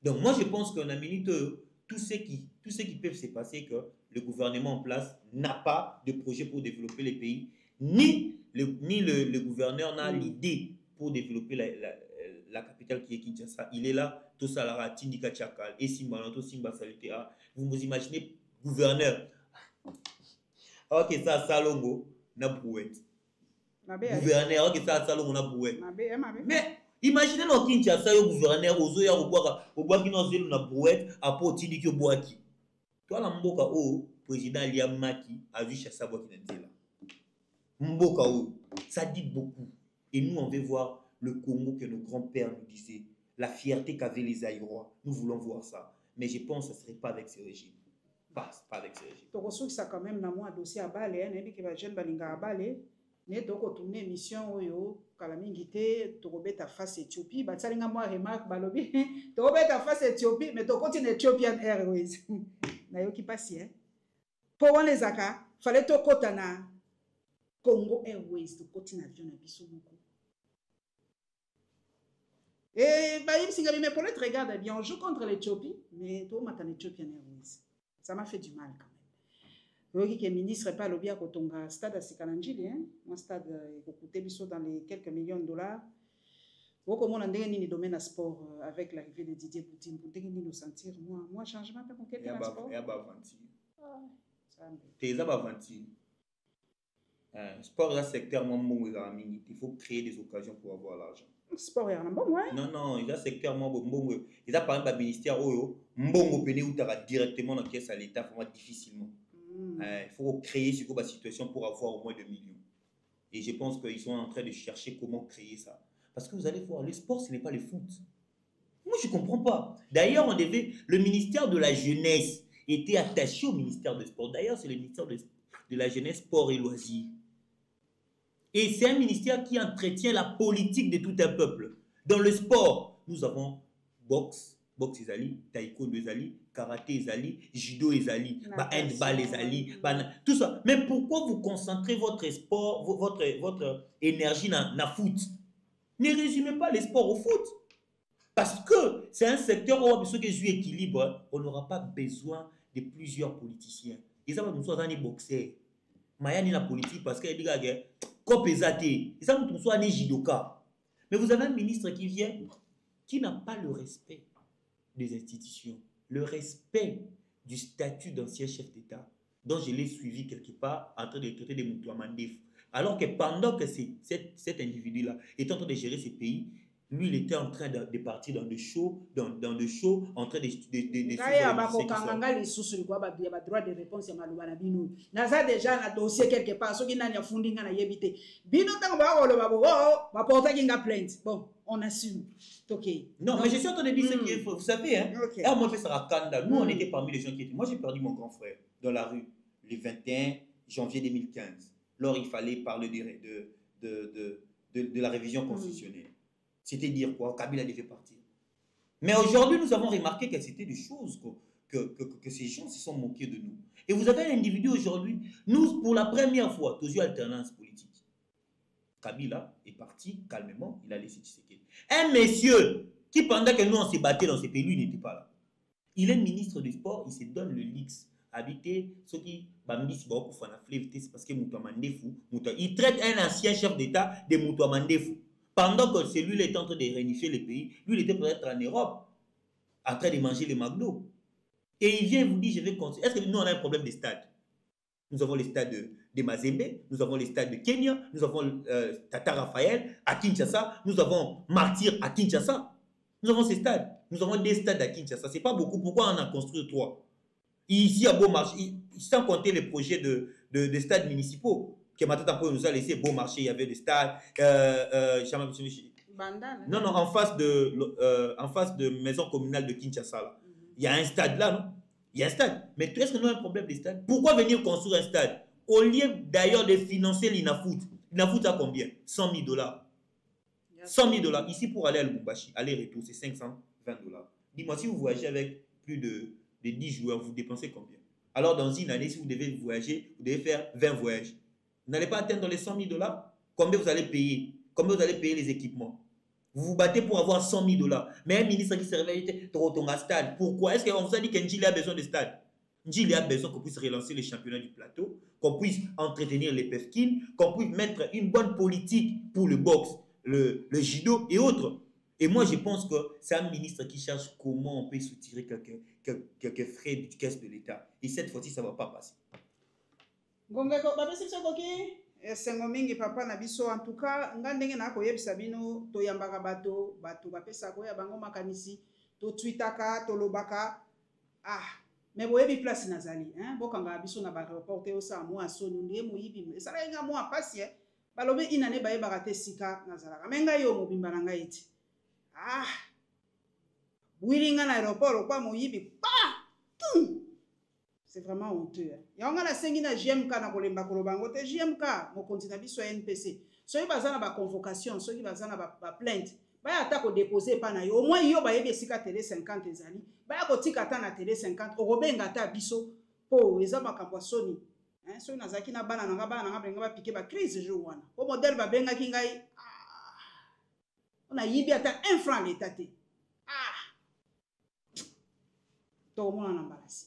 B: Donc moi je pense qu'on a mis tout ce qui peut se passer, que le gouvernement en place n'a pas de projet pour développer les pays, ni le gouverneur n'a l'idée pour développer la capitale qui est Kinshasa. Il est là, tout ça là, Tindika Tchakal, et Simba Salité. Vous vous imaginez, gouverneur. Ok, ça, Salongo, na brouette. Gouverneur, ok, ça, Salongo, na brouette. Mais imaginez dans Kinshasa, le gouverneur, au bois qui n'a na brouette, à porter du boaki. Toi, la mboka, président Liam Maki a vu chasser bois qui n'a là. Mboka, ça dit beaucoup. Et nous, on veut voir le Congo que nos grands-pères nous disaient, la fierté qu'avaient les Aïrois. Nous voulons voir ça. Mais je pense que ce ne serait pas avec ce régime. Pas avec ce régime.
A: Donc, ça quand même dans un dossier à Balé, et que les jeunes balinga à Balé, ne toko tourner émission oyo kala mingi te tokobeta face Éthiopie batsalinga moi remarque balobi tokobeta face Éthiopie mais to continue Ethiopian Airways na yoki pasi pour on les aka fallait to kotana Congo Airways to continue avion na biso moko et bah il singa mais pour être regarde bien on joue contre l'Éthiopie mais to matana Ethiopian Airways ça m'a fait du mal quand même. Oui, qui est ministre pas lobby à Kotonga, stade à Sikalanjili, un stade qui coûtait dans les quelques millions de dollars. Vous comment on a des domaine à sport avec l'arrivée de Didier Poutine, pour nous sentir moi changement pas pour quelqu'un à sport.
B: Il y a pas ventir. T'es à ventir. Sport là secteur moi il faut créer des occasions pour avoir l'argent.
A: Sport est un bon ouais.
B: Non, il y a secteur moi bon il y a par exemple le ministère mbongo pené ou directement dans caisse à l'état vraiment difficilement. Il faut créer ce la situation pour avoir au moins 2 millions. Et je pense qu'ils sont en train de chercher comment créer ça. Parce que vous allez voir, le sport, ce n'est pas le foot. Moi, je ne comprends pas. D'ailleurs, le ministère de la Jeunesse était attaché au ministère du Sport. D'ailleurs, c'est le ministère de la Jeunesse, Sport et Loisirs. Et c'est un ministère qui entretient la politique de tout un peuple. Dans le sport, nous avons boxe ezali, taekwondo ezali, karaté ezali, judo ezali, handball ezali, tout ça. Mais pourquoi vous concentrez votre sport, votre énergie dans le foot? Ne résumez pas les sports au foot. Parce que c'est un secteur où on a équilibre, on n'aura pas besoin de plusieurs politiciens. Ils ont besoin d'un boxeur. Mais il y a une politique parce que les gars, comme ils ont besoin d'un judoka. Mais vous avez un ministre qui vient, qui n'a pas le respect des institutions, le respect du statut d'ancien chef d'État, dont je l'ai suivi quelque part en train de traiter des Moutouamandef. Alors que pendant que cet individu-là est en train de gérer ce pays, lui, il était en train de partir dans des shows, en train de
A: droit de réponse à Malouana Bino. Naza déjà un dossier quelque part, ceux qui n'ont pas fondé dans la yébité. Bino, tant que va porter une plainte. Bon, on assume. Ok.
B: Non, mais je suis en train de dire ce qu'il faut. Vous savez, hein, okay. Moi, je fais ça à Kanda. Nous, on était parmi les gens qui étaient. Moi, j'ai perdu mon grand frère dans la rue le 21 janvier 2015. Lors, il fallait parler de la révision constitutionnelle. C'était dire quoi? Kabila devait partir. Mais aujourd'hui, nous avons remarqué que c'était des choses que ces gens se sont moqués de nous. Et vous avez un individu aujourd'hui, nous, pour la première fois, toujours alternance politique. Kabila est parti calmement, il a laissé Tshisekedi. Un monsieur qui, pendant que nous on se battait dans ces pays, lui n'était pas là. Il est ministre du sport, il se donne le luxe. Habiter, ceux qui bambis beaucoup font la flèvité, c'est parce que Moutouamandefou, il traite un ancien chef d'État de Moutouamandefou. Pendant que celui-là est en train de réunifier le pays, lui il était peut-être en Europe, en train de manger les McDo. Et il vient vous dire, je vais continuer. Est-ce que nous on a un problème de stade? Nous avons les stades de Mazembe, nous avons les stades de Kenya, nous avons Tata Raphaël à Kinshasa, nous avons Martyr à Kinshasa. Nous avons ces stades. Nous avons des stades à Kinshasa. Ce n'est pas beaucoup. Pourquoi on a construit 3? Ici, à Beaumarchais, sans compter les projets de stades municipaux, que Matata nous a laissé Beaumarchais, il y avait des stades. Non, en face de maison communale de Kinshasa. Là. Il y a un stade là, non? Il y a un stade. Mais est-ce que nous avons un problème de stade? Pourquoi venir construire un stade? Au lieu d'ailleurs de financer l'INAFOOT. l'INAFOOT a combien? 100 000 $. 100 000 $. Ici, pour aller à Lubumbashi, aller-retour, c'est 520 $. Dis-moi, si vous voyagez avec plus de 10 joueurs, vous dépensez combien? Alors, dans une année, si vous devez voyager, vous devez faire 20 voyages. Vous n'allez pas atteindre les 100 000 $. Combien vous allez payer? Combien vous allez payer les équipements? Vous vous battez pour avoir 100 000 $. Mais un ministre qui se réveille, Torotonga stade. Pourquoi? Est-ce qu'on vous a dit qu'Ndjili a besoin de stade? Ndjili a besoin qu'on puisse relancer les championnats du plateau, qu'on puisse entretenir les PEFKIN, qu'on puisse mettre une bonne politique pour le boxe, le judo et autres. Et moi, je pense que c'est un ministre qui cherche comment on peut soutirer quelques frais du caisse de l'État. Et cette fois-ci, ça ne va pas passer.
A: Sengo mingi papa na biso en tout cas nga ndenge na koyebisa bino toyambaka bato bapesa koya bango makanisi to tweetaka to lobaka mais boyebi place nazali hein bokanga biso na ba reporter osa mo asoni ndiye moyibi esala inga mo apasi balobi inane baye barate sika nazalaka menga yo mobimba na ngai eti wilinga na aéroport kwa moyibi c'est vraiment honteux yango na sengi na JMK na kolemba kolobango te JMK mokonzi na biso NPC soki baza na ba convocation soki baza na ba plainte baya ata ko déposer pa na yo au moins yo bayebi esika télé 50 ezali baya kotika ata na télé 50 okobenga ata biso po eza makambo soni hein soki nazaki na bana nanga benga ba piquer ba crise jour wana po modèle ba benga ki ngai on a yibi ata 1 franc l'état te to mona na mbalasi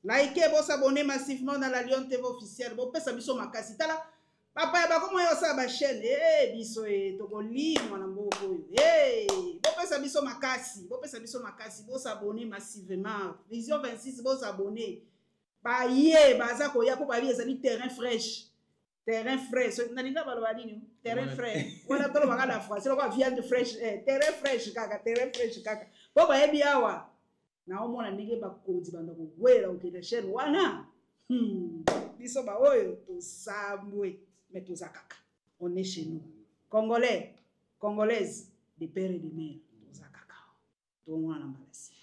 A: like bo s'abonner massivement dans la Lion TV officielle bo pesa biso makasi tala papa ya bako moyo sa ba chaîne biso tokolimwa na mboko yo bo pesa biso makasi bo s'abonner massivement Vision 26 bo s'abonner ba ye baza ko ya ko ba ezali terrain fraîche na linga baloba nini terrain frais wana tolo bakala français lo kwa viande fraîche terrain fraîche kaka bo ba yebi awa na omona ndenge bakonzi banda kogwela okende chaîne wana biso ba oyo tosambwe mais toza kaka on est chez nous congolais congolaises de père et de mère toza kaka to mwana na mbalasi